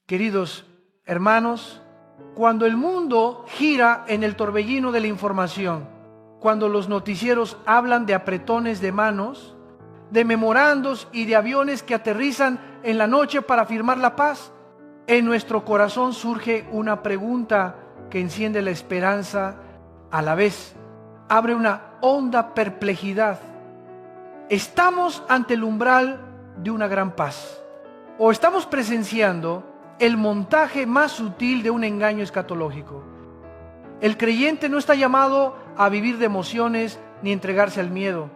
Queridos hermanos, cuando el mundo gira en el torbellino de la información, cuando los noticieros hablan de apretones de manos, de memorandos y de aviones que aterrizan en la noche para firmar la paz, en nuestro corazón surge una pregunta que enciende la esperanza, a la vez abre una honda perplejidad. ¿Estamos ante el umbral de una gran paz? ¿O estamos presenciando el montaje más sutil de un engaño escatológico? El creyente no está llamado a vivir de emociones ni entregarse al miedo.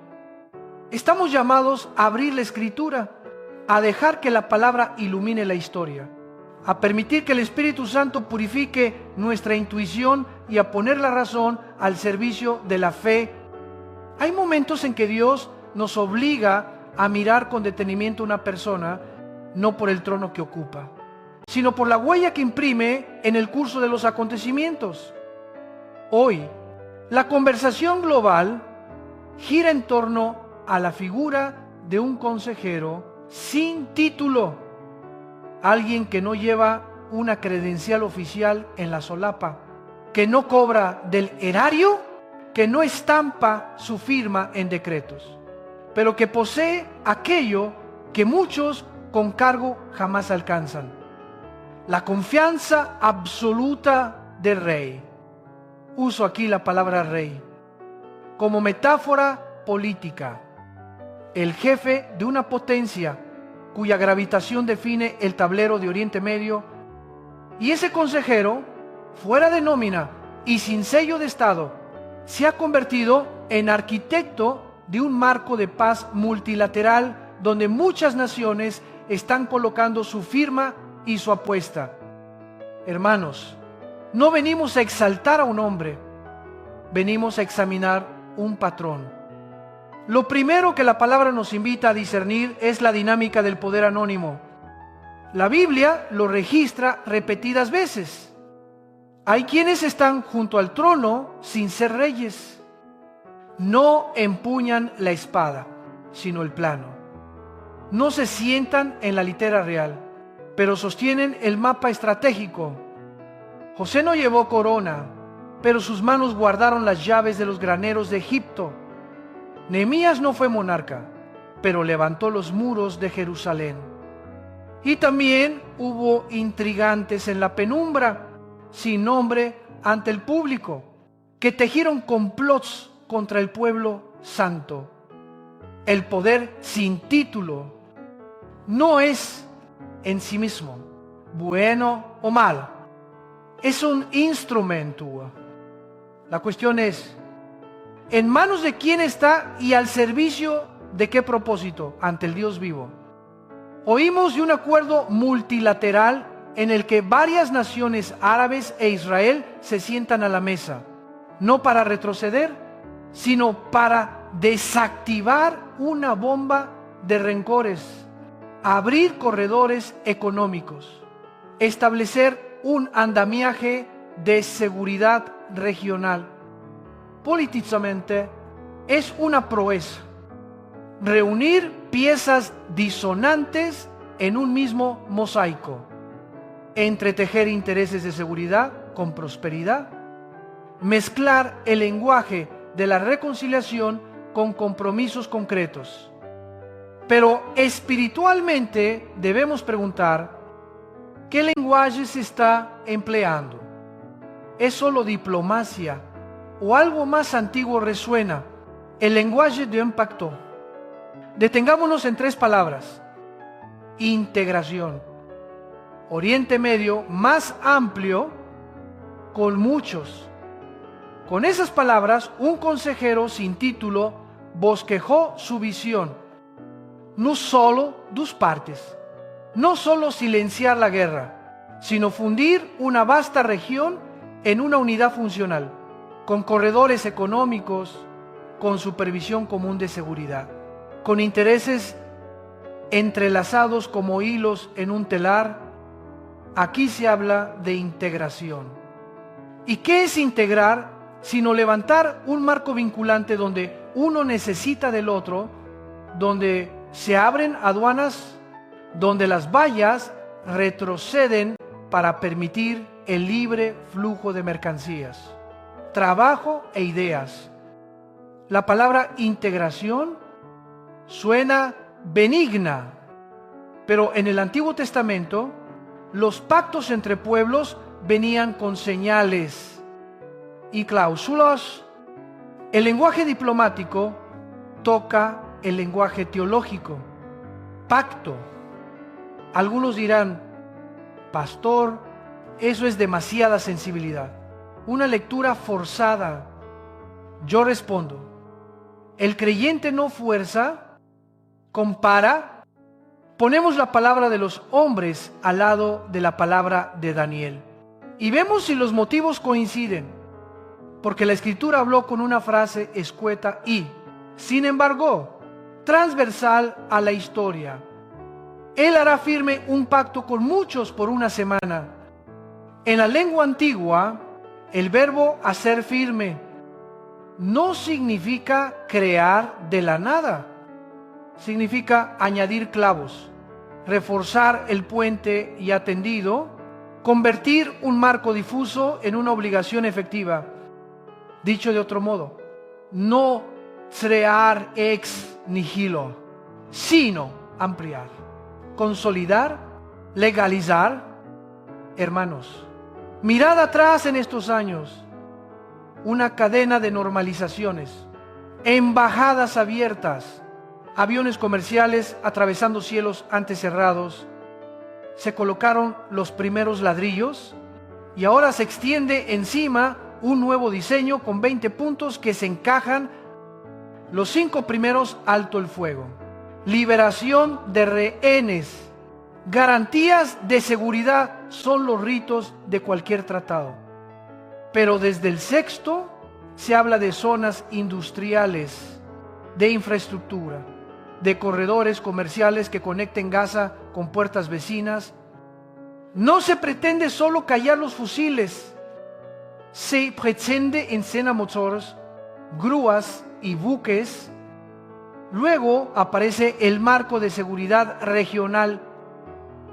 Estamos llamados a abrir la Escritura, a dejar que la palabra ilumine la historia, a permitir que el Espíritu Santo purifique nuestra intuición y a poner la razón al servicio de la fe. Hay momentos en que Dios nos obliga a mirar con detenimiento a una persona, no por el trono que ocupa, sino por la huella que imprime en el curso de los acontecimientos. Hoy, la conversación global gira en torno a la figura de un consejero sin título, alguien que no lleva una credencial oficial en la solapa, que no cobra del erario, que no estampa su firma en decretos, pero que posee aquello que muchos con cargo jamás alcanzan: la confianza absoluta del rey. Uso aquí la palabra rey como metáfora política, el jefe de una potencia cuya gravitación define el tablero de Oriente Medio, y ese consejero, fuera de nómina y sin sello de Estado, se ha convertido en arquitecto de un marco de paz multilateral donde muchas naciones están colocando su firma y su apuesta. Hermanos, no venimos a exaltar a un hombre, venimos a examinar un patrón. Lo primero que la palabra nos invita a discernir es la dinámica del poder anónimo. La Biblia lo registra repetidas veces. Hay quienes están junto al trono sin ser reyes. No empuñan la espada, sino el plano. No se sientan en la litera real, pero sostienen el mapa estratégico. José no llevó corona, pero sus manos guardaron las llaves de los graneros de Egipto. Nehemías no fue monarca, pero levantó los muros de Jerusalén. Y también hubo intrigantes en la penumbra, sin nombre ante el público, que tejieron complots contra el pueblo santo. El poder sin título no es en sí mismo bueno o malo, es un instrumento. La cuestión es, ¿en manos de quién está y al servicio de qué propósito ante el Dios vivo? Oímos de un acuerdo multilateral en el que varias naciones árabes e Israel se sientan a la mesa, no para retroceder, sino para desactivar una bomba de rencores, abrir corredores económicos, establecer un andamiaje de seguridad regional. Políticamente es una proeza reunir piezas disonantes en un mismo mosaico, entretejer intereses de seguridad con prosperidad, mezclar el lenguaje de la reconciliación con compromisos concretos. Pero espiritualmente debemos preguntar, ¿qué lenguaje se está empleando? ¿Es solo diplomacia o algo más antiguo resuena? El lenguaje de un pacto. Detengámonos en 3 palabras: integración. Oriente Medio más amplio con muchos. Con esas palabras, un consejero sin título bosquejó su visión. No solo 2 partes, no solo silenciar la guerra, sino fundir una vasta región en una unidad funcional, con corredores económicos, con supervisión común de seguridad, con intereses entrelazados como hilos en un telar. Aquí se habla de integración. ¿Y qué es integrar? Sino levantar un marco vinculante donde uno necesita del otro, donde se abren aduanas, donde las vallas retroceden para permitir el libre flujo de mercancías, trabajo e ideas. La palabra integración suena benigna, pero en el Antiguo Testamento los pactos entre pueblos venían con señales y cláusulas. El lenguaje diplomático toca el lenguaje teológico. Pacto. Algunos dirán, pastor, eso es demasiada sensibilidad, una lectura forzada. Yo respondo, el creyente no fuerza, compara. Ponemos la palabra de los hombres al lado de la palabra de Daniel y vemos si los motivos coinciden, porque la Escritura habló con una frase escueta y, sin embargo, transversal a la historia. Él hará firme un pacto con muchos por una semana. En la lengua antigua, el verbo hacer firme no significa crear de la nada. Significa añadir clavos, reforzar el puente ya tendido, convertir un marco difuso en una obligación efectiva. Dicho de otro modo, no crear ex nihilo, sino ampliar, consolidar, legalizar. Hermanos, mirad atrás en estos años, una cadena de normalizaciones, embajadas abiertas, aviones comerciales atravesando cielos antes cerrados. Se colocaron los primeros ladrillos y ahora se extiende encima un nuevo diseño con 20 puntos que se encajan. Los 5 primeros, alto el fuego, liberación de rehenes, garantías de seguridad son los ritos de cualquier tratado. Pero desde el 6º se habla de zonas industriales, de infraestructura, de corredores comerciales que conecten Gaza con puertas vecinas. No se pretende solo callar los fusiles, se pretende encender motores, grúas y buques. Luego aparece el marco de seguridad regional,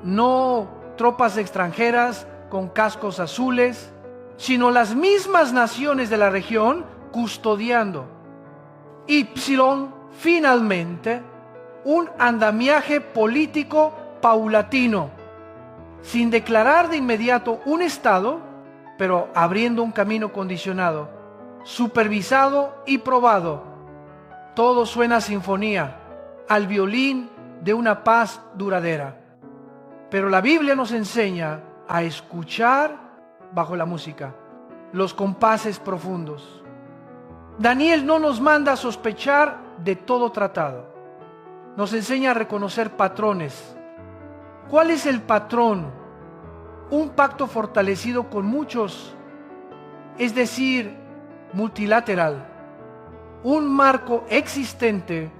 no tropas extranjeras con cascos azules, sino las mismas naciones de la región custodiando. Y finalmente, un andamiaje político paulatino, sin declarar de inmediato un Estado, pero abriendo un camino condicionado, supervisado y probado. Todo suena a sinfonía, al violín de una paz duradera. Pero la Biblia nos enseña a escuchar bajo la música, los compases profundos. Daniel no nos manda a sospechar de todo tratado. Nos enseña a reconocer patrones. ¿Cuál es el patrón? Un pacto fortalecido con muchos, es decir, multilateral. Un marco existente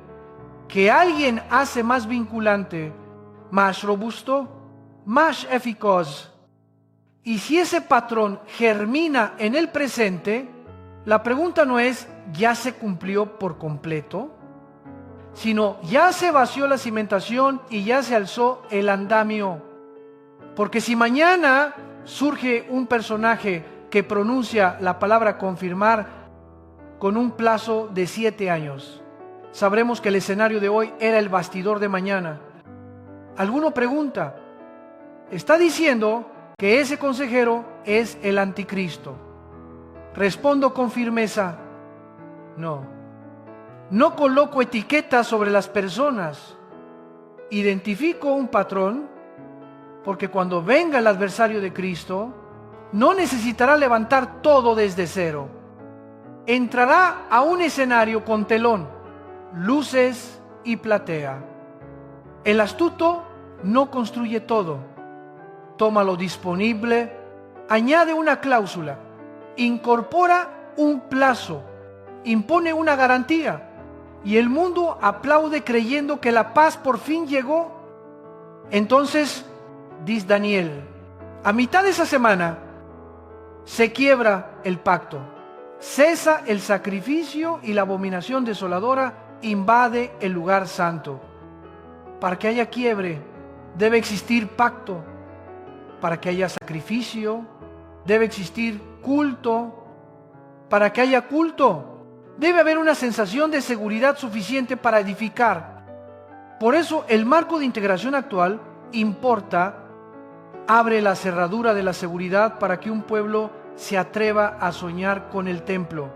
que alguien hace más vinculante, más robusto, más eficaz. Y si ese patrón germina en el presente, la pregunta no es ¿ya se cumplió por completo?, sino ¿ya se vació la cimentación y ya se alzó el andamio? Porque si mañana surge un personaje que pronuncia la palabra confirmar con un plazo de 7 años, sabremos que el escenario de hoy era el bastidor de mañana. Alguno pregunta, ¿está diciendo que ese consejero es el anticristo? Respondo con firmeza, no. No coloco etiquetas sobre las personas. Identifico un patrón, porque cuando venga el adversario de Cristo, no necesitará levantar todo desde cero. Entrará a un escenario con telón, luces y platea. El astuto no construye todo. Toma lo disponible, añade una cláusula, incorpora un plazo, impone una garantía, y el mundo aplaude creyendo que la paz por fin llegó. Entonces, dice Daniel, a mitad de esa semana se quiebra el pacto, cesa el sacrificio y la abominación desoladora invade el lugar santo. Para que haya quiebre, debe existir pacto. para que haya sacrificio, debe existir culto. Para que haya culto, debe haber una sensación de seguridad suficiente para edificar. Por eso el marco de integración actual abre la cerradura de la seguridad para que un pueblo se atreva a soñar con el templo.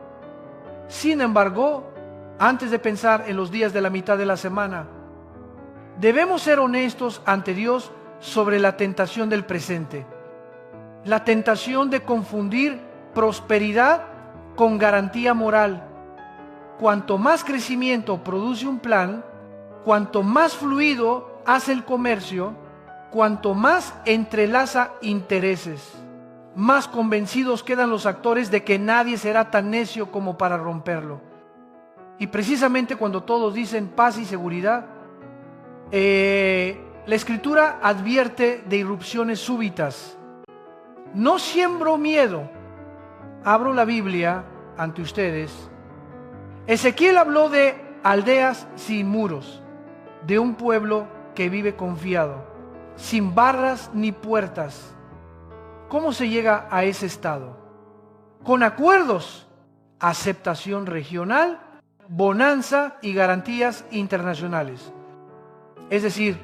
Sin embargo, antes de pensar en los días de la mitad de la semana, debemos ser honestos ante Dios sobre la tentación del presente. La tentación de confundir prosperidad con garantía moral. Cuanto más crecimiento produce un plan, cuanto más fluido hace el comercio, cuanto más entrelaza intereses, más convencidos quedan los actores de que nadie será tan necio como para romperlo. Y precisamente cuando todos dicen paz y seguridad, la Escritura advierte de irrupciones súbitas. No siembro miedo. Abro la Biblia ante ustedes. Ezequiel habló de aldeas sin muros, de un pueblo que vive confiado, sin barras ni puertas. ¿Cómo se llega a ese estado? Con acuerdos, aceptación regional, bonanza y garantías internacionales. Es decir,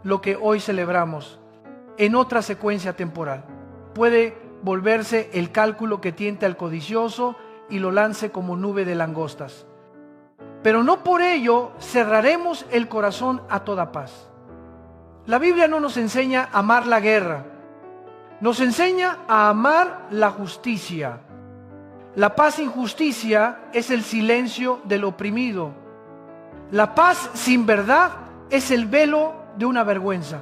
lo que hoy celebramos en otra secuencia temporal. Puede volverse el cálculo que tiente al codicioso y lo lance como nube de langostas. Pero no por ello cerraremos el corazón a toda paz. La Biblia no nos enseña a amar la guerra, nos enseña a amar la justicia. La paz sin justicia es el silencio del oprimido. La paz sin verdad es el velo de una vergüenza.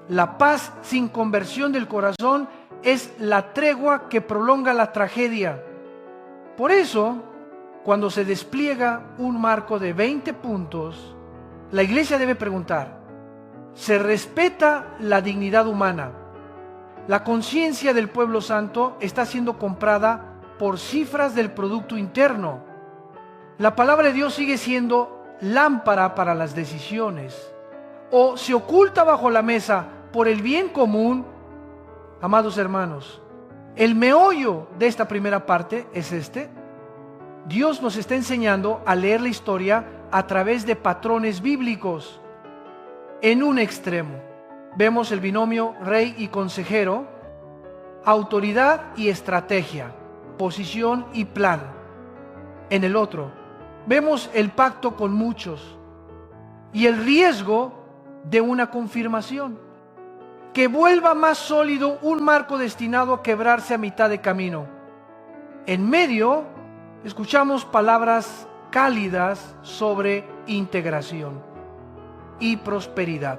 La paz sin conversión del corazón es la tregua que prolonga la tragedia. Por eso, cuando se despliega un marco de 20 puntos, la Iglesia debe preguntar: ¿se respeta la dignidad humana? La conciencia del pueblo santo está siendo comprada por cifras del Producto Interno. La palabra de Dios sigue siendo lámpara para las decisiones, o se oculta bajo la mesa por el bien común. Amados hermanos, el meollo de esta primera parte es este. Dios nos está enseñando a leer la historia a través de patrones bíblicos. En un extremo, vemos el binomio rey y consejero, autoridad y estrategia, posición y plan. En el otro, vemos el pacto con muchos y el riesgo de una confirmación que vuelva más sólido un marco destinado a quebrarse a mitad de camino. En medio, escuchamos palabras cálidas sobre integración y prosperidad.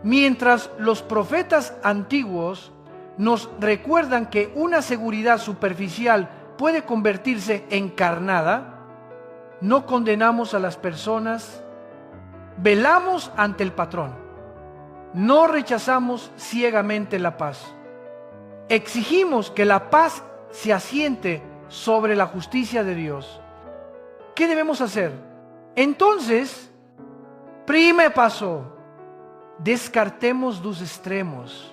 Mientras los profetas antiguos nos recuerdan que una seguridad superficial puede convertirse en carnada, no condenamos a las personas, velamos ante el patrón. No rechazamos ciegamente la paz. Exigimos que la paz se asiente sobre la justicia de Dios. ¿Qué debemos hacer? Entonces, primer paso, descartemos dos extremos.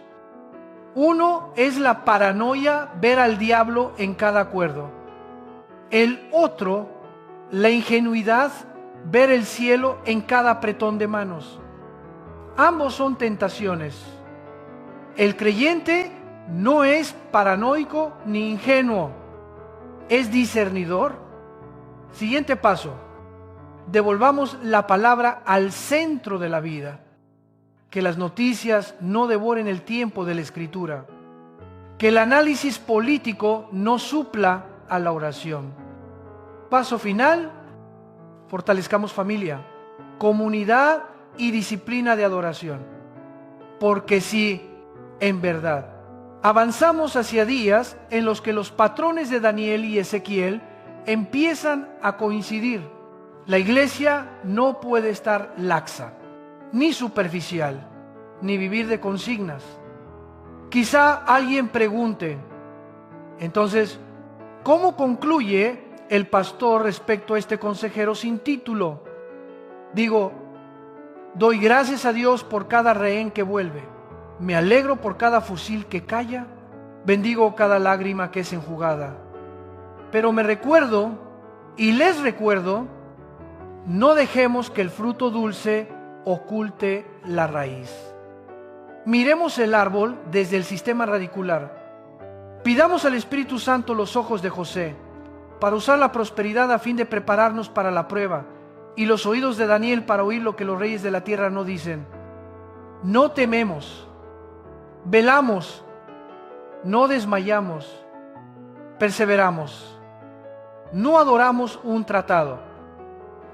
Uno es la paranoia, ver al diablo en cada acuerdo. El otro, la ingenuidad, ver el cielo en cada apretón de manos. Ambos son tentaciones. El creyente no es paranoico ni ingenuo, es discernidor. Siguiente paso, devolvamos la palabra al centro de la vida. Que las noticias no devoren el tiempo de la escritura. Que el análisis político no supla a la oración. Paso final, fortalezcamos familia, comunidad y disciplina de adoración. Porque si, en verdad, avanzamos hacia días en los que los patrones de Daniel y Ezequiel empiezan a coincidir, la iglesia no puede estar laxa, ni superficial, ni vivir de consignas. Quizá alguien pregunte, entonces, ¿cómo concluye el pastor respecto a este consejero sin título? Digo, doy gracias a Dios por cada rehén que vuelve. Me alegro por cada fusil que calla, bendigo cada lágrima que es enjugada. Pero me recuerdo, y les recuerdo, no dejemos que el fruto dulce oculte la raíz. Miremos el árbol desde el sistema radicular. Pidamos al Espíritu Santo los ojos de José, para usar la prosperidad a fin de prepararnos para la prueba, y los oídos de Daniel para oír lo que los reyes de la tierra no dicen. No tememos, velamos, no desmayamos, perseveramos. No adoramos un tratado,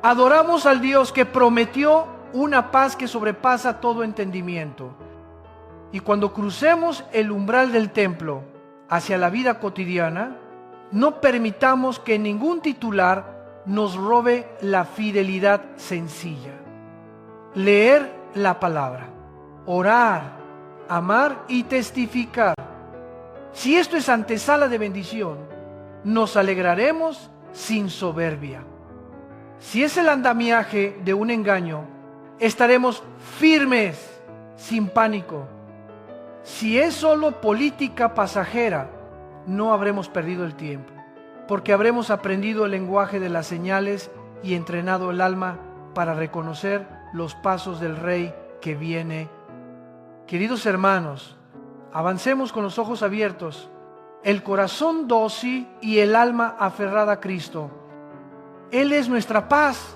adoramos al Dios que prometió una paz que sobrepasa todo entendimiento. Y cuando crucemos el umbral del templo hacia la vida cotidiana, no permitamos que ningún titular nos robe la fidelidad sencilla. Leer la palabra, orar, amar y testificar. Si esto es antesala de bendición, nos alegraremos sin soberbia. Si es el andamiaje de un engaño, estaremos firmes, sin pánico. Si es solo política pasajera, no habremos perdido el tiempo, porque habremos aprendido el lenguaje de las señales y entrenado el alma para reconocer los pasos del Rey que viene. Queridos hermanos, avancemos con los ojos abiertos, el corazón dócil y el alma aferrada a Cristo. Él es nuestra paz.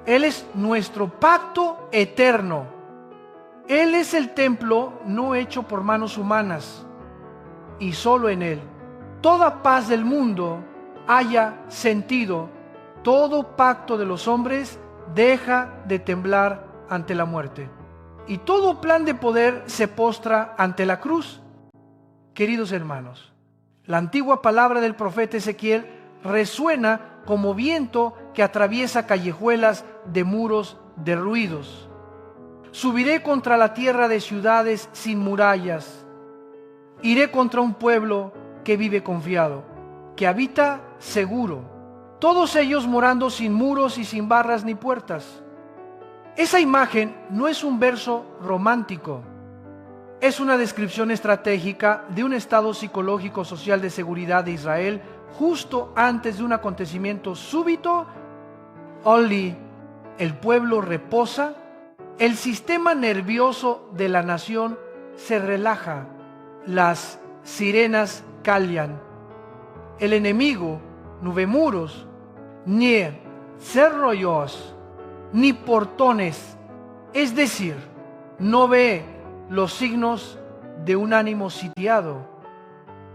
Él es nuestro pacto eterno. Él es el templo no hecho por manos humanas. Y solo en Él toda paz del mundo haya sentido. Todo pacto de los hombres deja de temblar ante la muerte. Y todo plan de poder se postra ante la cruz. Queridos hermanos, la antigua palabra del profeta Ezequiel resuena como viento que atraviesa callejuelas de muros derruidos. Subiré contra la tierra de ciudades sin murallas. Iré contra un pueblo que vive confiado, que habita seguro, todos ellos morando sin muros y sin barras ni puertas. Esa imagen no es un verso romántico, es una descripción estratégica de un estado psicológico social de seguridad de Israel justo antes de un acontecimiento súbito. Only el pueblo reposa, el sistema nervioso de la nación se relaja, las sirenas callan. El enemigo no ve muros, ni cerrojos, ni portones, es decir, no ve los signos de un ánimo sitiado.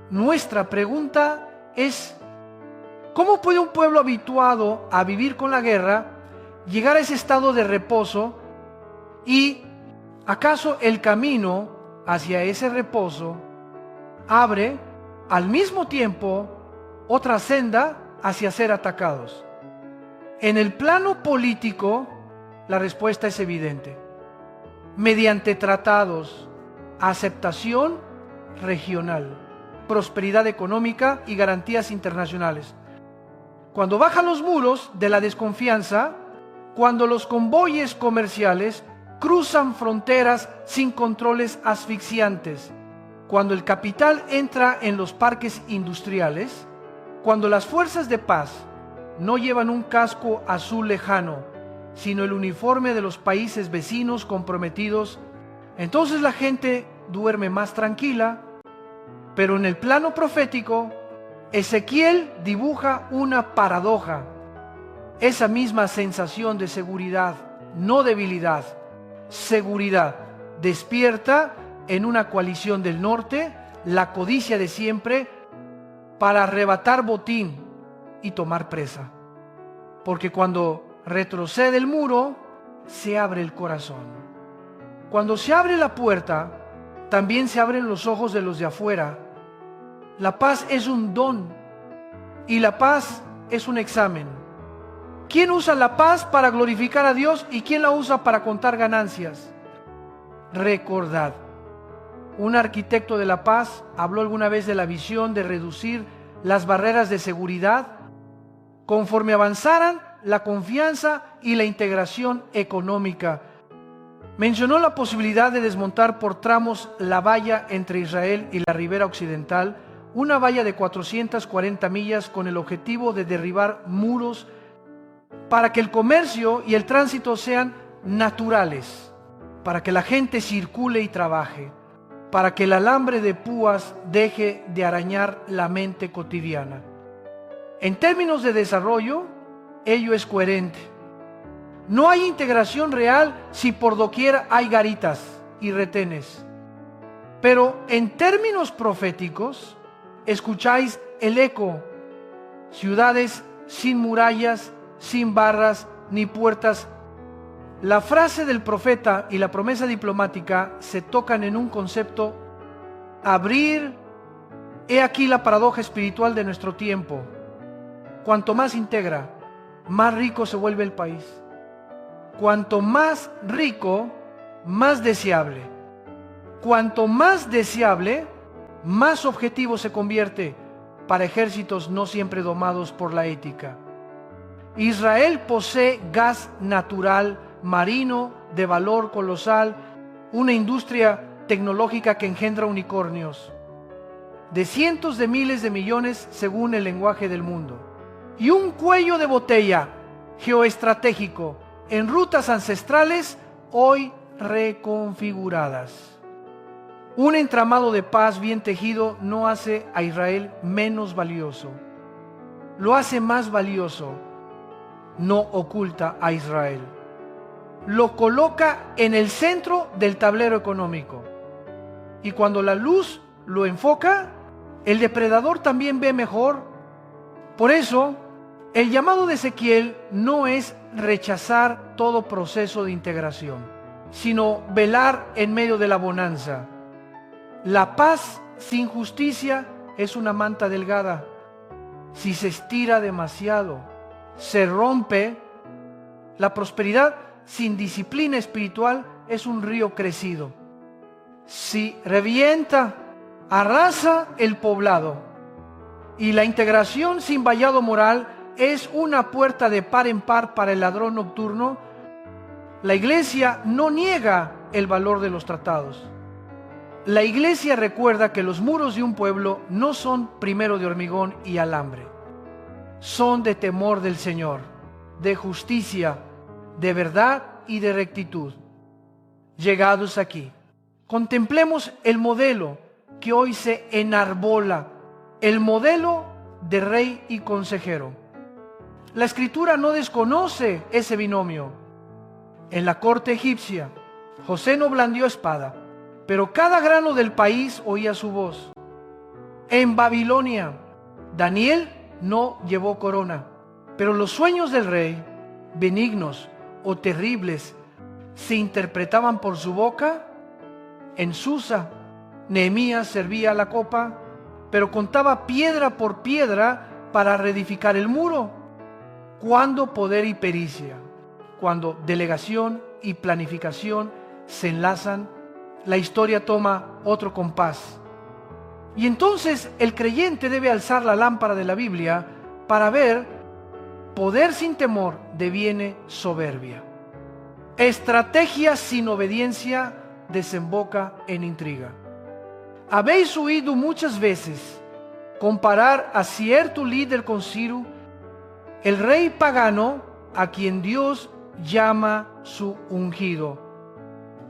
Nuestra pregunta es: ¿cómo puede un pueblo habituado a vivir con la guerra llegar a ese estado de reposo? ¿Y acaso el camino hacia ese reposo abre al mismo tiempo otra senda hacia ser atacados? En el plano político, la respuesta es evidente. Mediante tratados, aceptación regional, prosperidad económica y garantías internacionales. Cuando bajan los muros de la desconfianza, cuando los convoyes comerciales cruzan fronteras sin controles asfixiantes, cuando el capital entra en los parques industriales, cuando las fuerzas de paz no llevan un casco azul lejano, sino el uniforme de los países vecinos comprometidos, entonces la gente duerme más tranquila. Pero en el plano profético, Ezequiel dibuja una paradoja. Esa misma sensación de seguridad, no debilidad, seguridad, despierta en una coalición del norte la codicia de siempre para arrebatar botín y tomar presa. Porque cuando retrocede el muro, se abre el corazón. Cuando se abre la puerta, también se abren los ojos de los de afuera. La paz es un don y la paz es un examen. ¿Quién usa la paz para glorificar a Dios y quién la usa para contar ganancias? Recordad, un arquitecto de la paz habló alguna vez de la visión de reducir las barreras de seguridad conforme avanzaran la confianza y la integración económica. Mencionó la posibilidad de desmontar por tramos la valla entre Israel y la ribera occidental, una valla de 440 millas con el objetivo de derribar muros para que el comercio y el tránsito sean naturales, para que la gente circule y trabaje, para que el alambre de púas deje de arañar la mente cotidiana. En términos de desarrollo, ello es coherente. No hay integración real si por doquier hay garitas y retenes. Pero en términos proféticos, escucháis el eco: ciudades sin murallas, sin barras ni puertas. La frase del profeta y la promesa diplomática se tocan en un concepto: abrir. He aquí la paradoja espiritual de nuestro tiempo. Cuanto más integra, más rico se vuelve el país. Cuanto más rico, más deseable. Cuanto más deseable, más objetivo se convierte para ejércitos no siempre domados por la ética. Israel posee gas natural, marino, de valor colosal, una industria tecnológica que engendra unicornios, de cientos de miles de millones según el lenguaje del mundo, y un cuello de botella geoestratégico en rutas ancestrales hoy reconfiguradas. Un entramado de paz bien tejido no hace a Israel menos valioso, lo hace más valioso. No oculta a Israel, lo coloca en el centro del tablero económico, y cuando la luz lo enfoca, el depredador también ve mejor. Por eso, el llamado de Ezequiel no es rechazar todo proceso de integración, sino velar en medio de la bonanza. La paz sin justicia es una manta delgada. Si se estira demasiado, se rompe. La prosperidad sin disciplina espiritual es un río crecido. Si revienta, arrasa el poblado. Y la integración sin vallado moral es una puerta de par en par para el ladrón nocturno. La iglesia no niega el valor de los tratados. La iglesia recuerda que los muros de un pueblo no son primero de hormigón y alambre. Son de temor del Señor, de justicia, de verdad y de rectitud. Llegados aquí, contemplemos el modelo que hoy se enarbola, el modelo de rey y consejero. La Escritura no desconoce ese binomio. En la corte egipcia, José no blandió espada, pero cada grano del país oía su voz. En Babilonia, Daniel no llevó corona, pero los sueños del rey, benignos o terribles, se interpretaban por su boca. En Susa, Nehemías servía la copa, pero contaba piedra por piedra para reedificar el muro. Cuando poder y pericia, cuando delegación y planificación se enlazan, la historia toma otro compás. Y entonces el creyente debe alzar la lámpara de la Biblia para ver: poder sin temor deviene soberbia. Estrategia sin obediencia desemboca en intriga. Habéis oído muchas veces comparar a cierto líder con Ciro, el rey pagano a quien Dios llama su ungido,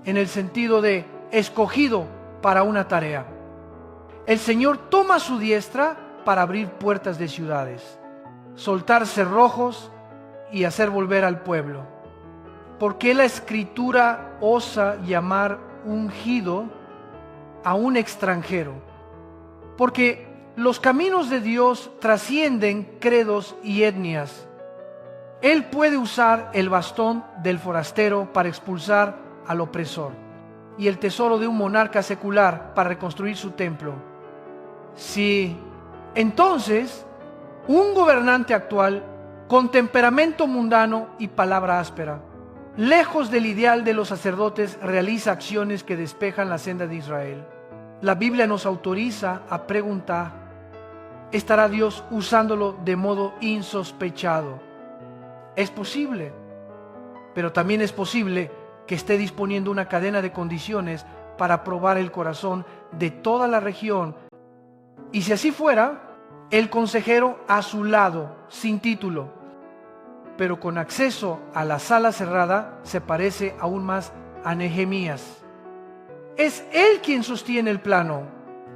en el sentido de escogido para una tarea. El Señor toma su diestra para abrir puertas de ciudades, soltar cerrojos y hacer volver al pueblo. ¿Por qué la Escritura osa llamar ungido a un extranjero? Porque los caminos de Dios trascienden credos y etnias. Él puede usar el bastón del forastero para expulsar al opresor y el tesoro de un monarca secular para reconstruir su templo. Sí, entonces, un gobernante actual con temperamento mundano y palabra áspera, lejos del ideal de los sacerdotes, realiza acciones que despejan la senda de Israel. La Biblia nos autoriza a preguntar: ¿estará Dios usándolo de modo insospechado? Es posible, pero también es posible que esté disponiendo una cadena de condiciones para probar el corazón de toda la región. Y si así fuera, el consejero a su lado, sin título, pero con acceso a la sala cerrada, se parece aún más a Nehemías. Es él quien sostiene el plano,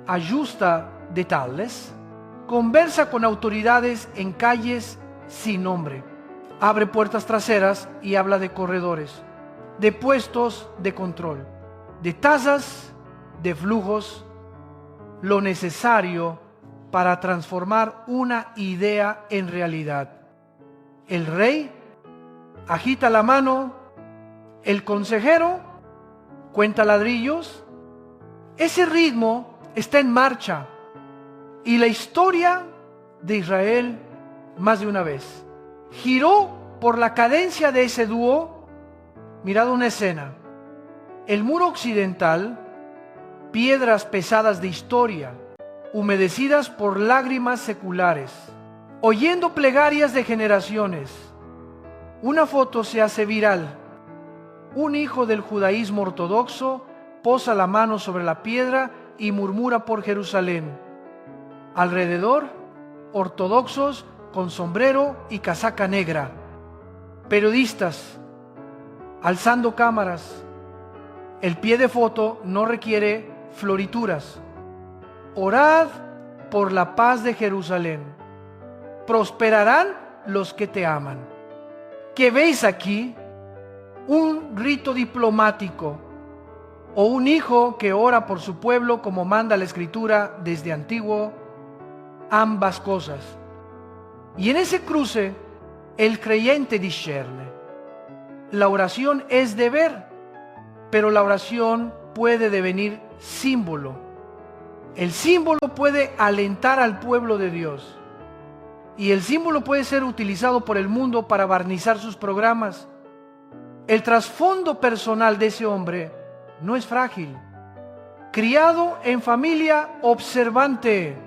ajusta detalles, conversa con autoridades en calles sin nombre, abre puertas traseras y habla de corredores, de puestos de control, de tasas, de flujos, lo necesario para transformar una idea en realidad. El rey agita la mano, el consejero cuenta ladrillos. Ese ritmo está en marcha y la historia de Israel más de una vez giró por la cadencia de ese dúo. Mirad una escena: el muro occidental, piedras pesadas de historia, humedecidas por lágrimas seculares, oyendo plegarias de generaciones. Una foto se hace viral. Un hijo del judaísmo ortodoxo posa la mano sobre la piedra y murmura por Jerusalén. Alrededor, ortodoxos con sombrero y casaca negra, periodistas alzando cámaras. El pie de foto no requiere florituras. Orad por la paz de Jerusalén. Prosperarán los que te aman. ¿Qué veis aquí? ¿Un rito diplomático o un hijo que ora por su pueblo como manda la Escritura desde antiguo? Ambas cosas. Y en ese cruce, el creyente discierne. La oración es deber, pero la oración puede devenir símbolo. El símbolo puede alentar al pueblo de Dios. Y el símbolo puede ser utilizado por el mundo para barnizar sus programas. El trasfondo personal de ese hombre no es frágil. Criado en familia observante,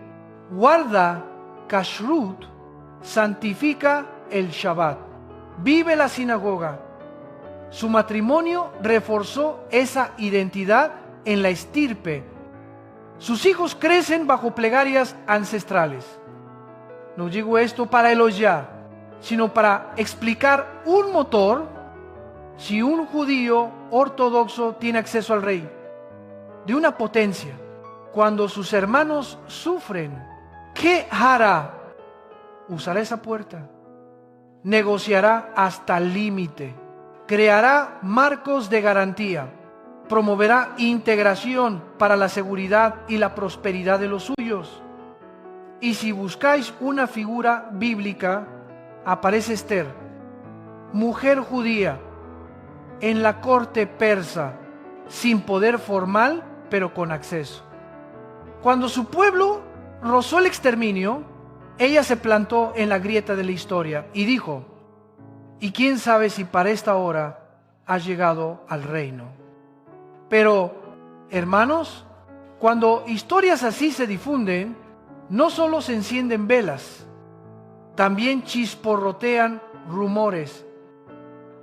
guarda kashrut, santifica el Shabbat, vive la sinagoga. Su matrimonio reforzó esa identidad en la estirpe. Sus hijos crecen bajo plegarias ancestrales. No digo esto para elogiar, sino para explicar un motor. Si un judío ortodoxo tiene acceso al rey de una potencia, cuando sus hermanos sufren, ¿qué hará? Usará esa puerta, negociará hasta el límite, creará marcos de garantía, promoverá integración para la seguridad y la prosperidad de los suyos. Y si buscáis una figura bíblica, aparece Esther, mujer judía, en la corte persa, sin poder formal, pero con acceso. Cuando su pueblo rozó el exterminio, ella se plantó en la grieta de la historia y dijo: y quién sabe si para esta hora ha llegado al reino. Pero, hermanos, cuando historias así se difunden, no solo se encienden velas, también chisporrotean rumores.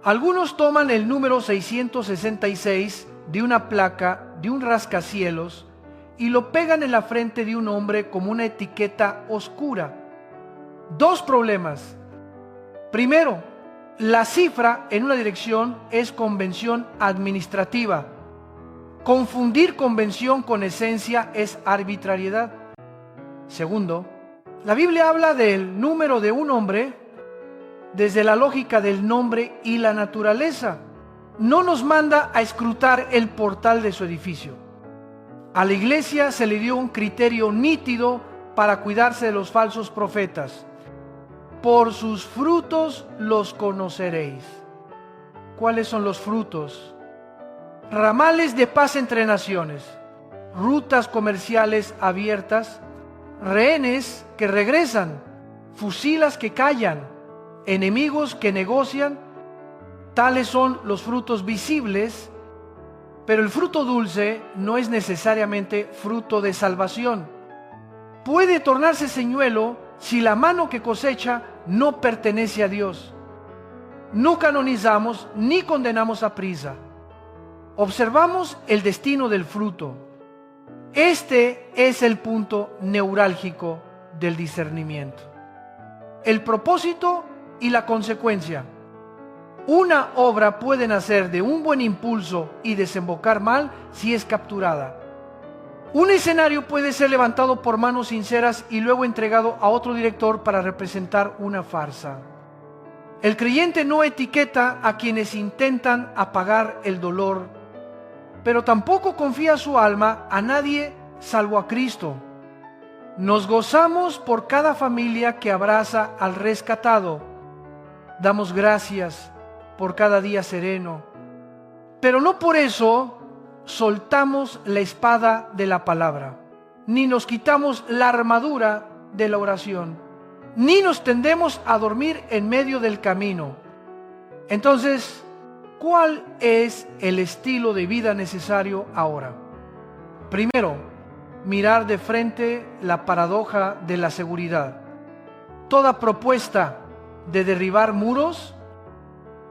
Algunos toman el número 666 de una placa de un rascacielos y lo pegan en la frente de un hombre como una etiqueta oscura. Dos problemas. Primero, la cifra en una dirección es convención administrativa. Confundir convención con esencia es arbitrariedad. Segundo, la Biblia habla del número de un hombre desde la lógica del nombre y la naturaleza. No nos manda a escrutar el portal de su edificio. A la iglesia se le dio un criterio nítido para cuidarse de los falsos profetas. Por sus frutos los conoceréis. ¿Cuáles son los frutos? Ramales de paz entre naciones, rutas comerciales abiertas, rehenes que regresan, fusilas que callan, enemigos que negocian. Tales son los frutos visibles, pero el fruto dulce no es necesariamente fruto de salvación. Puede tornarse señuelo si la mano que cosecha no pertenece a Dios. No canonizamos ni condenamos a prisa. observamos el destino del fruto. Este es el punto neurálgico del discernimiento. El propósito y la consecuencia. Una obra puede nacer de un buen impulso y desembocar mal si es capturada. Un escenario puede ser levantado por manos sinceras y luego entregado a otro director para representar una farsa. El creyente no etiqueta a quienes intentan apagar el dolor, pero tampoco confía su alma a nadie salvo a Cristo. Nos gozamos por cada familia que abraza al rescatado. Damos gracias por cada día sereno, pero no por eso soltamos la espada de la palabra, ni nos quitamos la armadura de la oración, ni nos tendemos a dormir en medio del camino. Entonces, ¿cuál es el estilo de vida necesario ahora? Primero, mirar de frente la paradoja de la seguridad. Toda propuesta de derribar muros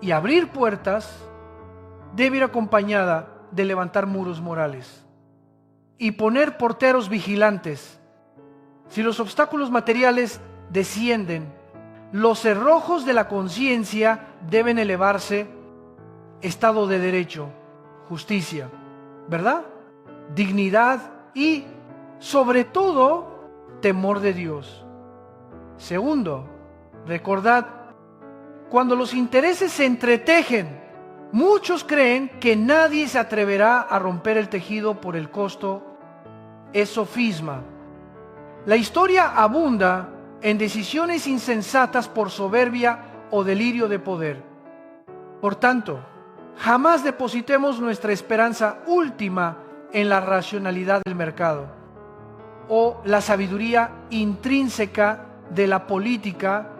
y abrir puertas debe ir acompañada de levantar muros morales y poner porteros vigilantes. Si los obstáculos materiales descienden, los cerrojos de la conciencia deben elevarse. Estado de derecho, justicia, ¿verdad? Dignidad y, sobre todo, temor de Dios. Segundo, recordad, cuando los intereses se entretejen, muchos creen que nadie se atreverá a romper el tejido por el costo. Es sofisma. La historia abunda en decisiones insensatas por soberbia o delirio de poder. Por tanto, jamás depositemos nuestra esperanza última en la racionalidad del mercado o la sabiduría intrínseca de la política.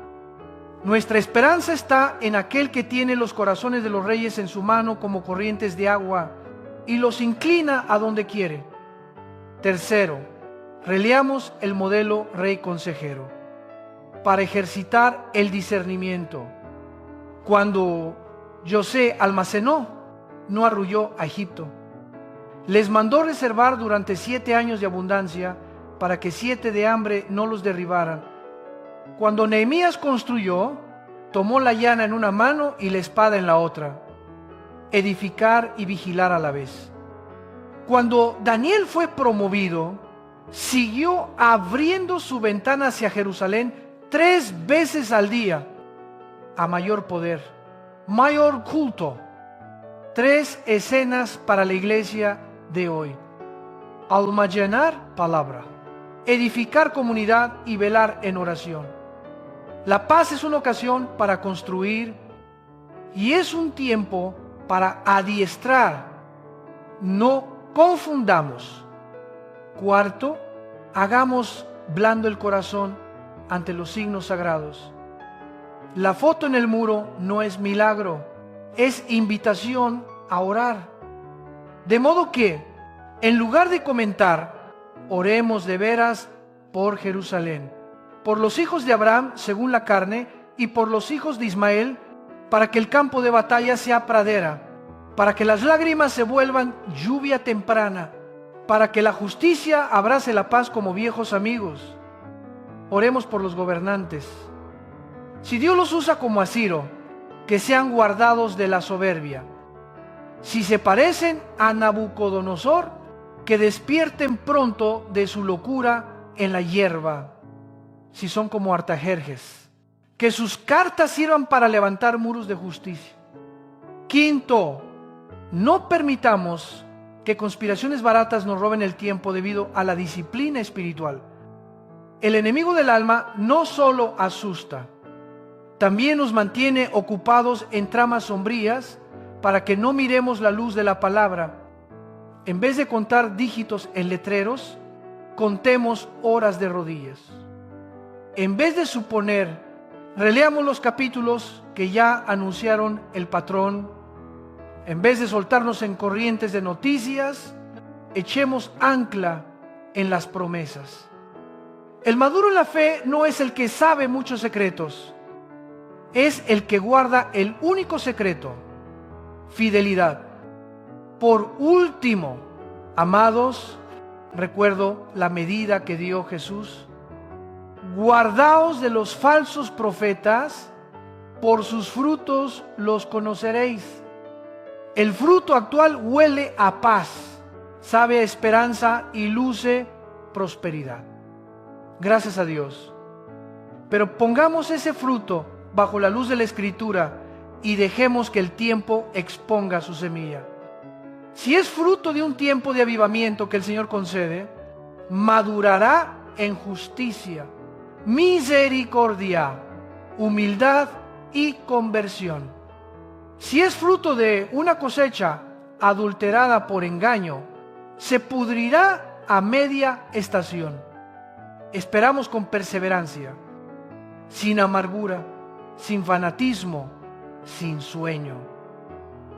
Nuestra esperanza está en aquel que tiene los corazones de los reyes en su mano como corrientes de agua y los inclina a donde quiere. Tercero, releamos el modelo rey consejero para ejercitar el discernimiento. Cuando José almacenó, no arrulló a Egipto. Les mandó reservar durante 7 años de abundancia para que 7 de hambre no los derribaran. Cuando Nehemías construyó, tomó la llana en una mano y la espada en la otra. Edificar y vigilar a la vez. Cuando Daniel fue promovido, siguió abriendo su ventana hacia Jerusalén 3 veces al día, a mayor poder, mayor culto. 3 escenas para la iglesia de hoy: almacenar palabra, edificar comunidad y velar en oración. La paz es una ocasión para construir y es un tiempo para adiestrar. No confundamos. Cuarto, hagamos blando el corazón ante los signos sagrados. La foto en el muro no es milagro, es invitación a orar. De modo que, en lugar de comentar, oremos de veras por Jerusalén, por los hijos de Abraham según la carne y por los hijos de Ismael, para que el campo de batalla sea pradera, para que las lágrimas se vuelvan lluvia temprana, para que la justicia abrace la paz como viejos amigos. Oremos por los gobernantes. Si Dios los usa como a Ciro, que sean guardados de la soberbia. Si se parecen a Nabucodonosor, que despierten pronto de su locura en la hierba. Si son como Artajerjes, que sus cartas sirvan para levantar muros de justicia. Quinto, no permitamos que conspiraciones baratas nos roben el tiempo debido a la disciplina espiritual. El enemigo del alma no solo asusta, también nos mantiene ocupados en tramas sombrías para que no miremos la luz de la palabra. En vez de contar dígitos en letreros, contemos horas de rodillas. En vez de suponer, releamos los capítulos que ya anunciaron el patrón. En vez de soltarnos en corrientes de noticias, echemos ancla en las promesas. El maduro en la fe no es el que sabe muchos secretos, es el que guarda el único secreto: fidelidad. Por último, amados, recuerdo la medida que dio Jesús. Guardaos de los falsos profetas, por sus frutos los conoceréis. El fruto actual huele a paz, sabe a esperanza y luce prosperidad. Gracias a Dios. Pero pongamos ese fruto bajo la luz de la Escritura y dejemos que el tiempo exponga su semilla. Si es fruto de un tiempo de avivamiento que el Señor concede, madurará en justicia, misericordia, humildad y conversión. Si es fruto de una cosecha adulterada por engaño, se pudrirá a media estación. Esperamos con perseverancia, sin amargura, sin fanatismo, sin sueño.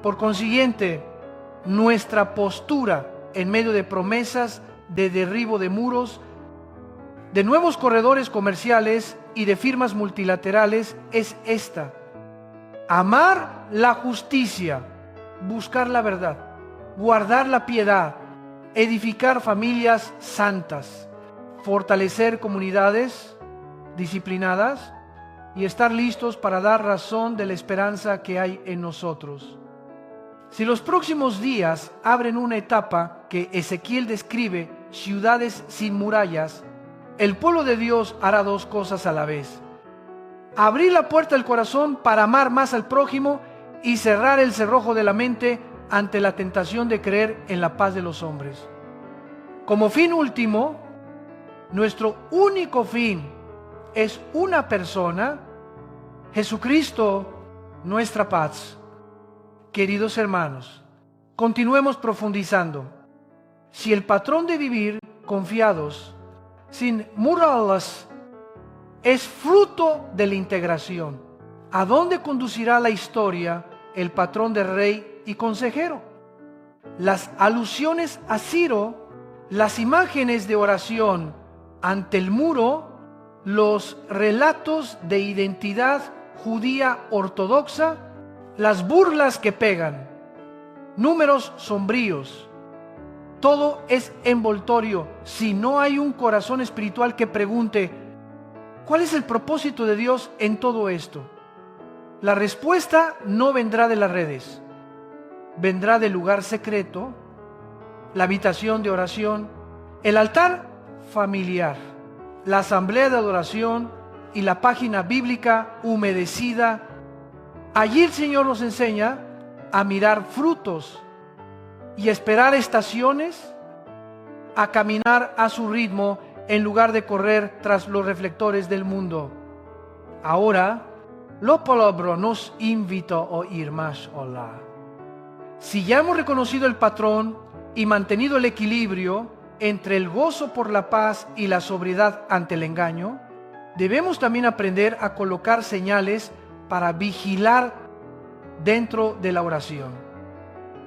Por consiguiente, nuestra postura en medio de promesas de derribo de muros, de nuevos corredores comerciales y de firmas multilaterales es esta: amar la justicia, buscar la verdad, guardar la piedad, edificar familias santas, fortalecer comunidades disciplinadas y estar listos para dar razón de la esperanza que hay en nosotros. Si los próximos días abren una etapa que Ezequiel describe, ciudades sin murallas, el pueblo de Dios hará dos cosas a la vez: abrir la puerta del corazón para amar más al prójimo y cerrar el cerrojo de la mente ante la tentación de creer en la paz de los hombres. Como fin último, nuestro único fin es una persona, Jesucristo, nuestra paz. Queridos hermanos, continuemos profundizando. Si el patrón de vivir confiados, sin murallas, es fruto de la integración, ¿a dónde conducirá la historia el patrón de rey y consejero? Las alusiones a Ciro, las imágenes de oración ante el muro, los relatos de identidad judía ortodoxa, las burlas que pegan, números sombríos, todo es envoltorio si no hay un corazón espiritual que pregunte: ¿cuál es el propósito de Dios en todo esto? La respuesta no vendrá de las redes, vendrá del lugar secreto, la habitación de oración, el altar familiar, la asamblea de adoración y la página bíblica humedecida. Allí el Señor nos enseña a mirar frutos y esperar estaciones, a caminar a su ritmo en lugar de correr tras los reflectores del mundo. Ahora, la palabra nos invita a oír más. Hola. Si ya hemos reconocido el patrón y mantenido el equilibrio entre el gozo por la paz y la sobriedad ante el engaño, debemos también aprender a colocar señales para vigilar dentro de la oración.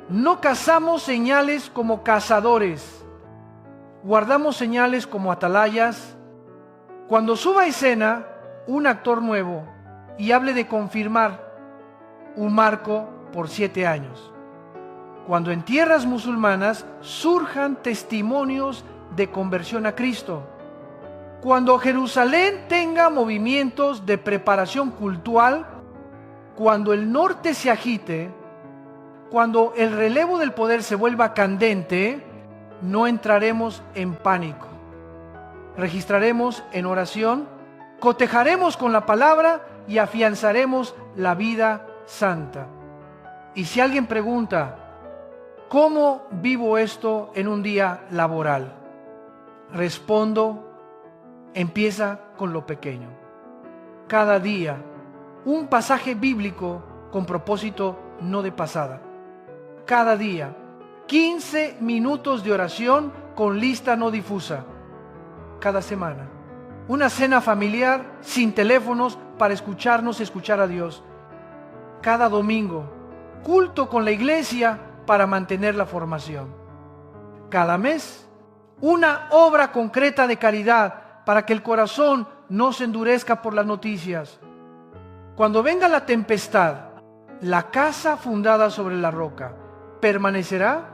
No cazamos señales como cazadores, guardamos señales como atalayas. Cuando suba a escena un actor nuevo y hable de confirmar un marco por 7 años, cuando en tierras musulmanas surjan testimonios de conversión a Cristo, cuando Jerusalén tenga movimientos de preparación cultural, cuando el norte se agite, cuando el relevo del poder se vuelva candente, no entraremos en pánico. Registraremos en oración, cotejaremos con la palabra y afianzaremos la vida santa. Y si alguien pregunta: ¿cómo vivo esto en un día laboral? Respondo: empieza con lo pequeño. Cada día, un pasaje bíblico con propósito no de pasada. Cada día, 15 minutos de oración con lista no difusa. Cada semana, una cena familiar sin teléfonos para escucharnos y escuchar a Dios. Cada domingo, culto con la iglesia para mantener la formación. Cada mes, una obra concreta de caridad para que el corazón no se endurezca por las noticias. Cuando venga la tempestad, la casa fundada sobre la roca permanecerá.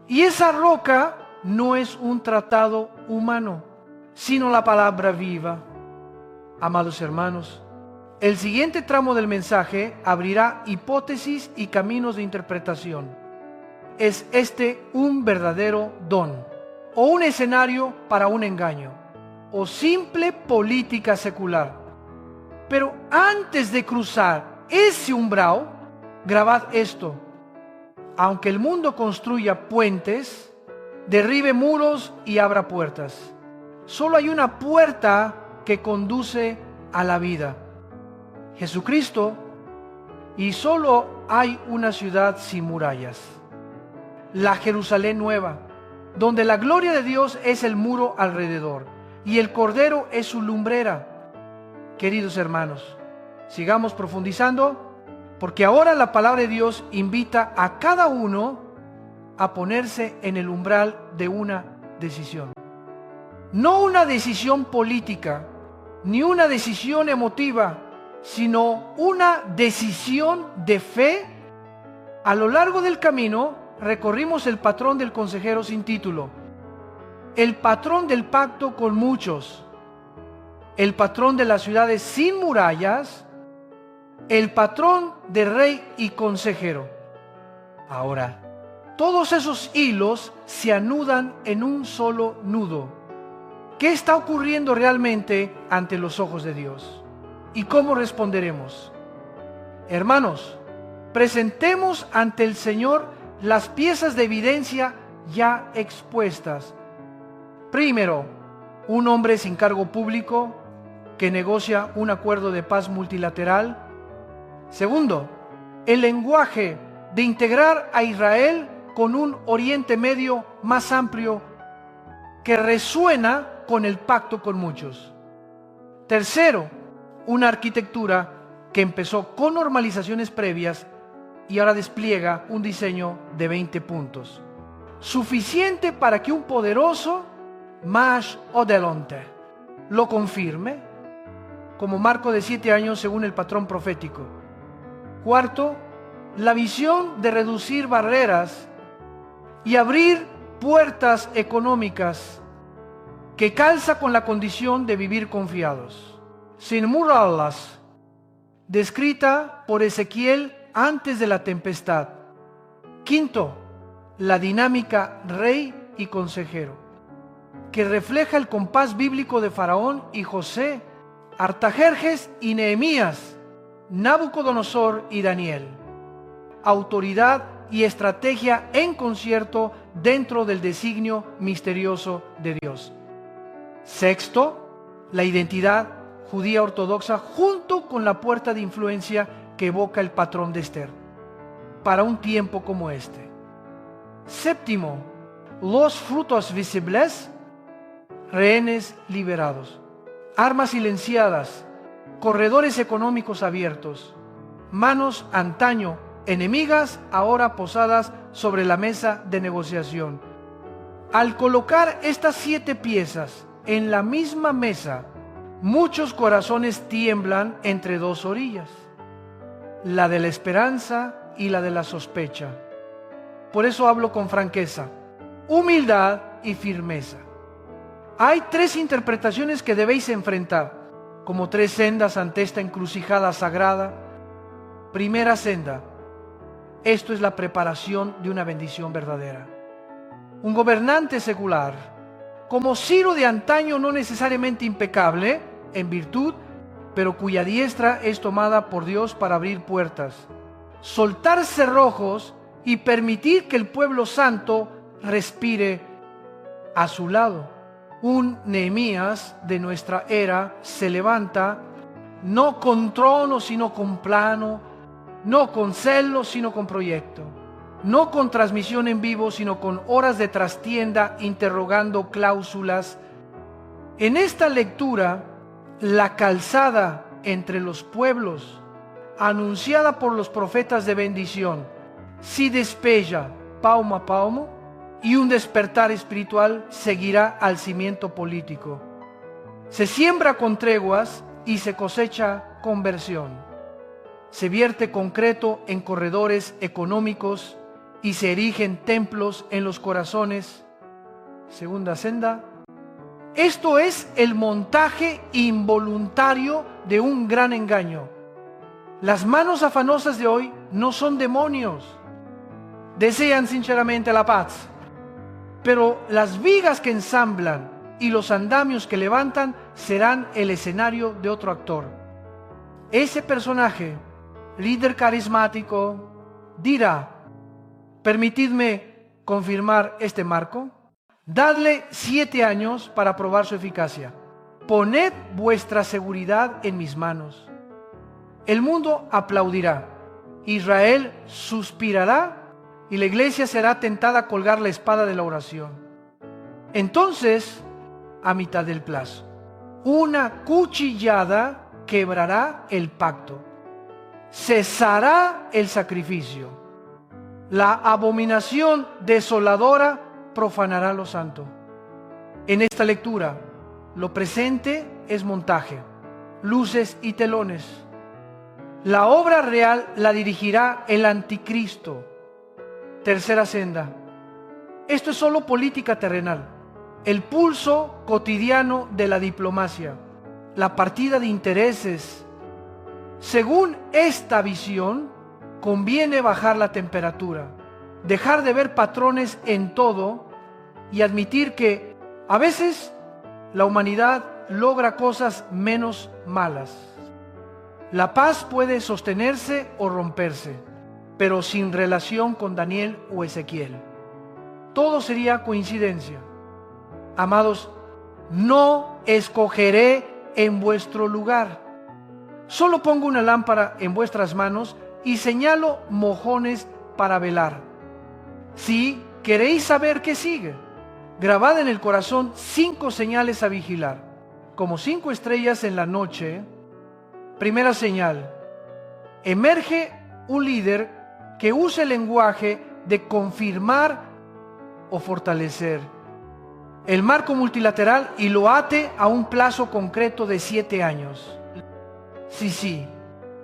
Y esa roca no es un tratado humano, sino la palabra viva. Amados hermanos, el siguiente tramo del mensaje abrirá hipótesis y caminos de interpretación. ¿Es este un verdadero don, o un escenario para un engaño, o simple política secular? Pero antes de cruzar ese umbral, grabad esto: aunque el mundo construya puentes, derribe muros y abra puertas, solo hay una puerta que conduce a la vida: Jesucristo. Y solo hay una ciudad sin murallas, la Jerusalén nueva, donde la gloria de Dios es el muro alrededor y el Cordero es su lumbrera. Queridos hermanos, sigamos profundizando, porque ahora la palabra de Dios invita a cada uno a ponerse en el umbral de una decisión. No una decisión política, ni una decisión emotiva, sino una decisión de fe. A lo largo del camino recorrimos el patrón del consejero sin título, el patrón del pacto con muchos, el patrón de las ciudades sin murallas, el patrón de rey y consejero. Ahora, todos esos hilos se anudan en un solo nudo. ¿Qué está ocurriendo realmente ante los ojos de Dios? ¿Y cómo responderemos? Hermanos, presentemos ante el Señor las piezas de evidencia ya expuestas. Primero, un hombre sin cargo público que negocia un acuerdo de paz multilateral. Segundo, el lenguaje de integrar a Israel con un Oriente Medio más amplio que resuena con el pacto con muchos. Tercero, una arquitectura que empezó con normalizaciones previas y ahora despliega un diseño de 20 puntos, suficiente para que un poderoso Mash Odelonte lo confirme como marco de 7 años según el patrón profético. Cuarto, la visión de reducir barreras y abrir puertas económicas que calza con la condición de vivir confiados, sin murallas, descrita por Ezequiel antes de la tempestad. Quinto, la dinámica rey y consejero, que refleja el compás bíblico de Faraón y José, Artajerjes y Nehemías, Nabucodonosor y Daniel. Autoridad y estrategia en concierto dentro del designio misterioso de Dios. Sexto, la identidad judía ortodoxa junto con la puerta de influencia que evoca el patrón de Esther para un tiempo como este. Séptimo, los frutos visibles, rehenes liberados, armas silenciadas, corredores económicos abiertos, manos antaño enemigas ahora posadas sobre la mesa de negociación. Al colocar estas 7 piezas en la misma mesa, muchos corazones tiemblan entre 2 orillas, la de la esperanza y la de la sospecha. Por eso hablo con franqueza, humildad y firmeza. Hay 3 interpretaciones que debéis enfrentar, como 3 sendas ante esta encrucijada sagrada. Primera senda: esto es la preparación de una bendición verdadera. Un gobernante secular, como Ciro de antaño, no necesariamente impecable en virtud, pero cuya diestra es tomada por Dios para abrir puertas, soltar cerrojos y permitir que el pueblo santo respire a su lado. Un Nehemías de nuestra era se levanta no con trono sino con plano, no con celo sino con proyecto, no con transmisión en vivo sino con horas de trastienda interrogando cláusulas. En esta lectura, la calzada entre los pueblos anunciada por los profetas de bendición si despeja palmo a palmo, y un despertar espiritual seguirá al cimiento político. Se siembra con treguas y se cosecha conversión. Se vierte concreto en corredores económicos y se erigen templos en los corazones. Segunda senda. Esto es el montaje involuntario de un gran engaño. Las manos afanosas de hoy no son demonios. Desean sinceramente la paz. Pero las vigas que ensamblan y los andamios que levantan serán el escenario de otro actor. Ese personaje, líder carismático, dirá: permitidme confirmar este marco. Dadle 7 años para probar su eficacia. Poned vuestra seguridad en mis manos. El mundo aplaudirá, Israel suspirará y la iglesia será tentada a colgar la espada de la oración. Entonces, a mitad del plazo, una cuchillada quebrará el pacto. Cesará el sacrificio. La abominación desoladora profanará lo santo. En esta lectura, lo presente es montaje, luces y telones. La obra real la dirigirá el anticristo. Tercera senda. Esto es solo política terrenal, el pulso cotidiano de la diplomacia, la partida de intereses. Según esta visión, conviene bajar la temperatura, dejar de ver patrones en todo y admitir que a veces la humanidad logra cosas menos malas. La paz puede sostenerse o romperse, pero sin relación con Daniel o Ezequiel. Todo sería coincidencia. Amados, no escogeré en vuestro lugar. Solo pongo una lámpara en vuestras manos y señalo mojones para velar. Si queréis saber qué sigue, grabad en el corazón 5 señales a vigilar, como 5 estrellas en la noche. Primera señal: emerge un líder que use el lenguaje de confirmar o fortalecer el marco multilateral y lo ate a un plazo concreto de 7 años. Sí,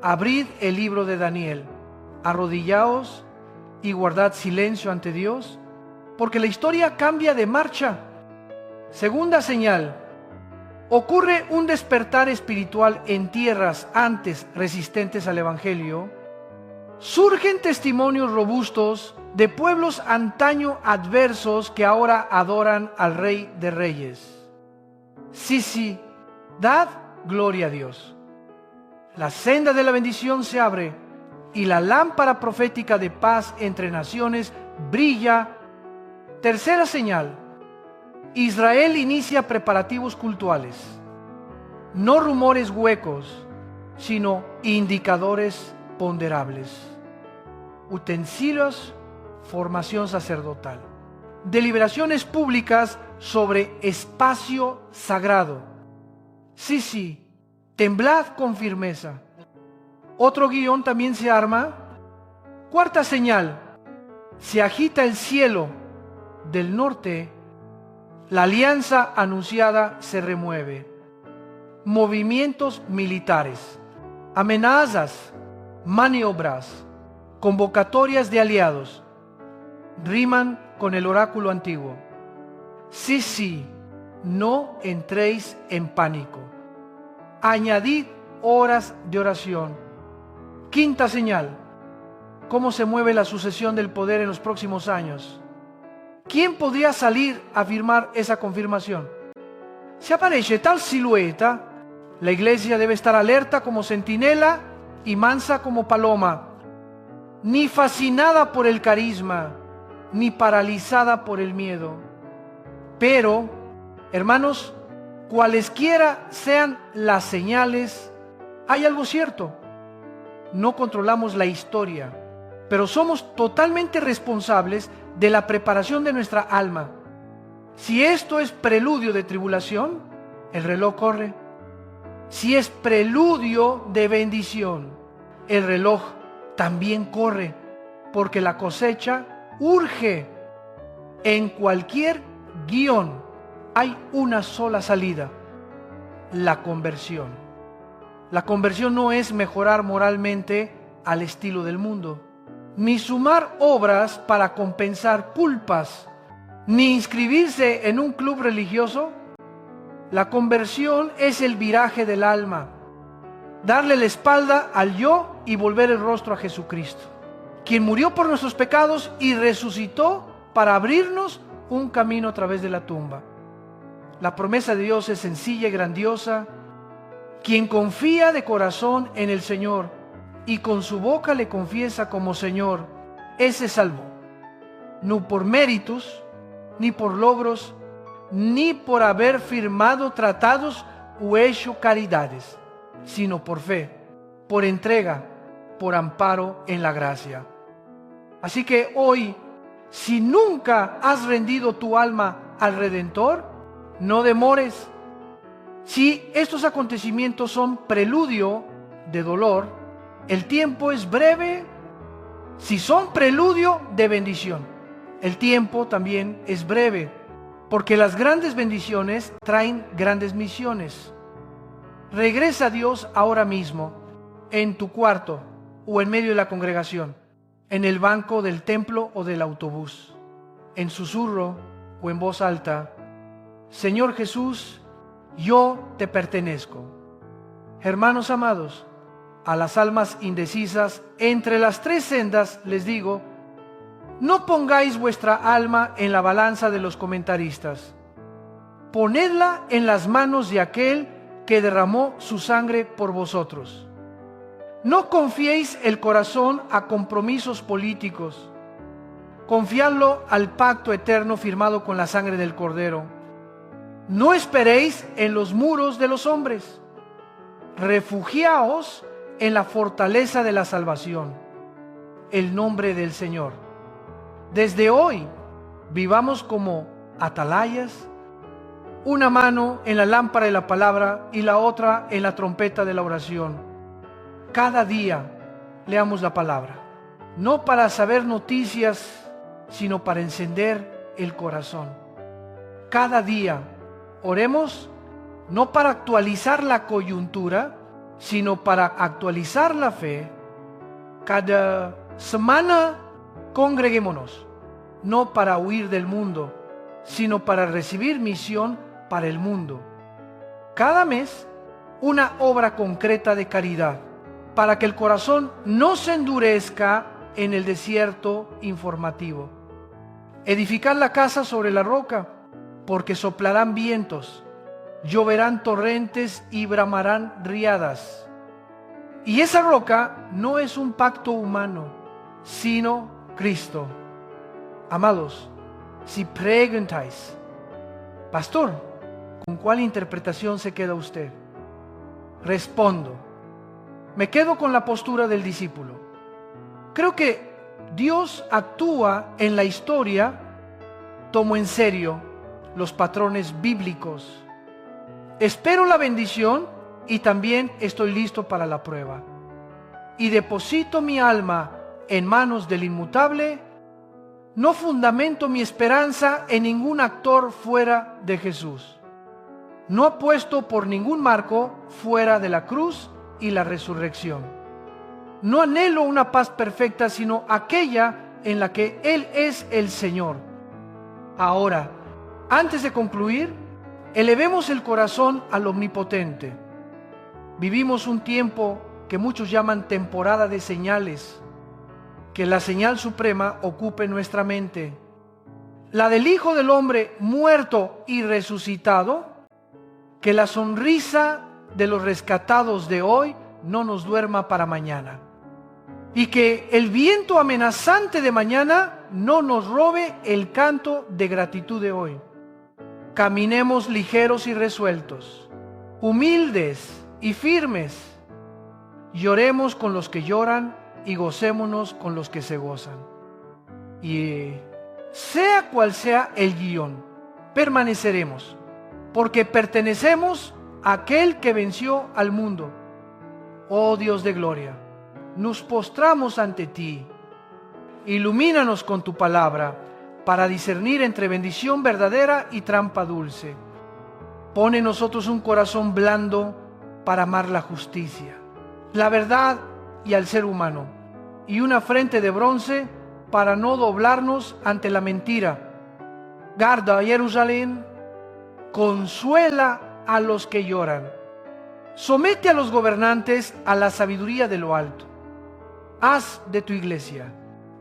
abrid el libro de Daniel, arrodillaos y guardad silencio ante Dios, porque la historia cambia de marcha. Segunda señal: ocurre un despertar espiritual en tierras antes resistentes al Evangelio. Surgen testimonios robustos de pueblos antaño adversos que ahora adoran al Rey de Reyes. Sí, dad gloria a Dios. La senda de la bendición se abre y la lámpara profética de paz entre naciones brilla. Tercera señal: Israel inicia preparativos cultuales. No rumores huecos, sino indicadores ponderables. Utensilios, formación sacerdotal. Deliberaciones públicas sobre espacio sagrado. Sí, temblad con firmeza. Otro guión también se arma. Cuarta señal: se agita el cielo del norte. La alianza anunciada se remueve. Movimientos militares, amenazas, maniobras, convocatorias de aliados, riman con el oráculo antiguo. Sí, no entréis en pánico. Añadid horas de oración. Quinta señal: ¿cómo se mueve la sucesión del poder en los próximos años? ¿Quién podría salir a afirmar esa confirmación? Si aparece tal silueta, la iglesia debe estar alerta como centinela y mansa como paloma, ni fascinada por el carisma, ni paralizada por el miedo. Pero, hermanos, cualesquiera sean las señales, hay algo cierto: no controlamos la historia, pero somos totalmente responsables de la preparación de nuestra alma. Si esto es preludio de tribulación, el reloj corre. Si es preludio de bendición, el reloj también corre, porque la cosecha urge. En cualquier guión hay una sola salida: la conversión. La conversión no es mejorar moralmente al estilo del mundo. ni sumar obras para compensar culpas, ni inscribirse en un club religioso. La conversión es el viraje del alma, darle la espalda al yo y volver el rostro a Jesucristo, quien murió por nuestros pecados y resucitó para abrirnos un camino a través de la tumba. La promesa de Dios es sencilla y grandiosa. Quien confía de corazón en el Señor y con su boca le confiesa como Señor, ese es salvo, no por méritos, ni por logros, ni por haber firmado tratados o hecho caridades, sino por fe, por entrega, por amparo en la gracia. Así que hoy, si nunca has rendido tu alma al Redentor, no demores. Si estos acontecimientos son preludio de dolor, el tiempo es breve. Si son preludio de bendición, el tiempo también es breve, porque las grandes bendiciones traen grandes misiones. Regresa a Dios ahora mismo, en tu cuarto o en medio de la congregación, en el banco del templo o del autobús, en susurro o en voz alta: Señor Jesús, yo te pertenezco. Hermanos amados, a las almas indecisas entre las tres sendas les digo: no pongáis vuestra alma en la balanza de los comentaristas. Ponedla en las manos de aquel que derramó su sangre por vosotros. No confiéis el corazón a compromisos políticos. Confiadlo al pacto eterno firmado con la sangre del Cordero. No esperéis en los muros de los hombres. Refugiaos en la fortaleza de la salvación, el nombre del Señor. Desde hoy, vivamos como atalayas, una mano en la lámpara de la palabra y la otra en la trompeta de la oración. Cada día leamos la palabra, no para saber noticias, sino para encender el corazón. Cada día oremos no para actualizar la coyuntura, sino para actualizar la fe. Cada semana congreguémonos, no para huir del mundo, sino para recibir misión para el mundo. Cada mes, una obra concreta de caridad, para que el corazón no se endurezca en el desierto informativo. Edificar la casa sobre la roca, porque soplarán vientos, lloverán torrentes y bramarán riadas. Y esa roca no es un pacto humano, sino Cristo. Amados, si preguntáis: Pastor, ¿con cuál interpretación se queda usted? Respondo: me quedo con la postura del discípulo. Creo que Dios actúa en la historia, tomo en serio los patrones bíblicos. Espero la bendición y también estoy listo para la prueba. Y deposito mi alma en manos del inmutable. No fundamento mi esperanza en ningún actor fuera de Jesús. No apuesto por ningún marco fuera de la cruz y la resurrección. No anhelo una paz perfecta, sino aquella en la que Él es el Señor. Ahora, antes de concluir, elevemos el corazón al Omnipotente. Vivimos un tiempo que muchos llaman temporada de señales. Que la señal suprema ocupe nuestra mente, la del Hijo del Hombre muerto y resucitado. Que la sonrisa de los rescatados de hoy no nos duerma para mañana, y que el viento amenazante de mañana no nos robe el canto de gratitud de hoy. Caminemos ligeros y resueltos, humildes y firmes. Lloremos con los que lloran y gocémonos con los que se gozan. Y sea cual sea el guión, permaneceremos, porque pertenecemos a aquel que venció al mundo. Oh Dios de gloria, nos postramos ante ti. Ilumínanos con tu palabra para discernir entre bendición verdadera y trampa dulce. Pone en nosotros un corazón blando para amar la justicia, la verdad y al ser humano, y una frente de bronce para no doblarnos ante la mentira. Guarda Jerusalén, consuela a los que lloran. Somete a los gobernantes a la sabiduría de lo alto. Haz de tu iglesia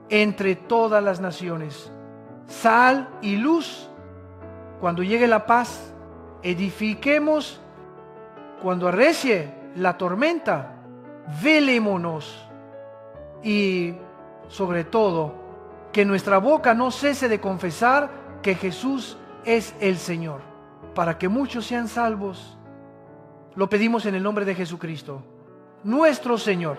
entre todas las naciones sal y luz. Cuando llegue la paz, edifiquemos. Cuando arrecie la tormenta, velémonos. Y sobre todo, que nuestra boca no cese de confesar que Jesús es el Señor, para que muchos sean salvos. Lo pedimos en el nombre de Jesucristo, nuestro Señor.